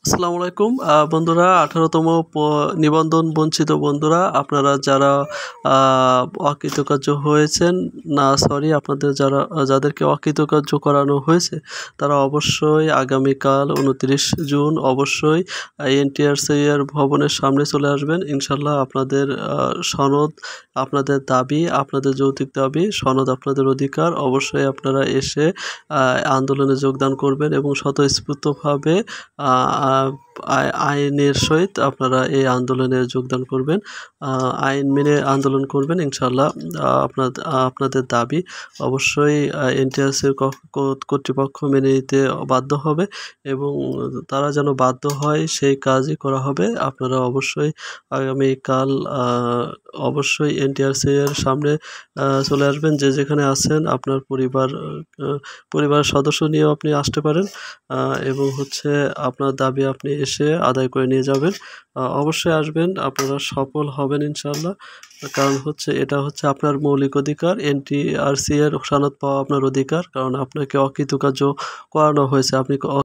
আসসালামু আলাইকুম বন্ধুরা, 18তম নিবন্ধন বঞ্চিত বন্ধুরা, আপনারা যারা অকৃতকার্য হয়েছেন, আপনাদের যাদেরকে অকৃতকার্য করানো হয়েছে তারা অবশ্যই আগামীকাল 29 জুন অবশ্যই এনটিআরসি এর ভবনের সামনে চলে আসবেন। ইনশাল্লাহ আপনাদের সনদ, আপনাদের দাবি, আপনাদের যৌক্তিক দাবি, সনদ আপনাদের অধিকার, অবশ্যই আপনারা এসে আন্দোলনে যোগদান করবেন এবং স্বতঃস্ফূর্তভাবে আইনের সহিত আপনারা এই আন্দোলনে যোগদান করবেন। আইন মেনে আন্দোলন করবেন। ইনশাল্লাহ আপনাদের দাবি অবশ্যই এনটিআরসির কর্তৃপক্ষ মেনে নিতে বাধ্য হবে এবং তারা যেন বাধ্য হয় সেই কাজই করা হবে। আপনারা অবশ্যই আগামীকাল অবশ্যই এনটিআরসি এর সামনে চলে আসবেন। যে যেখানে আছেন আপনার পরিবারের সদস্য নিয়েও আপনি আসতে পারেন এবং আপনার দাবি আপনি এসে আদায় করে নিয়ে যাবেন। অবশ্যই আসবেন, আপনারা সফল হবেন ইনশাল্লাহ। কারণ এটা আপনার মৌলিক অধিকার। এনটিআরসি এর সনদ পাওয়া আপনার অধিকার, কারণ আপনাকে অকৃতকার্য করানো হয়েছে। আপনি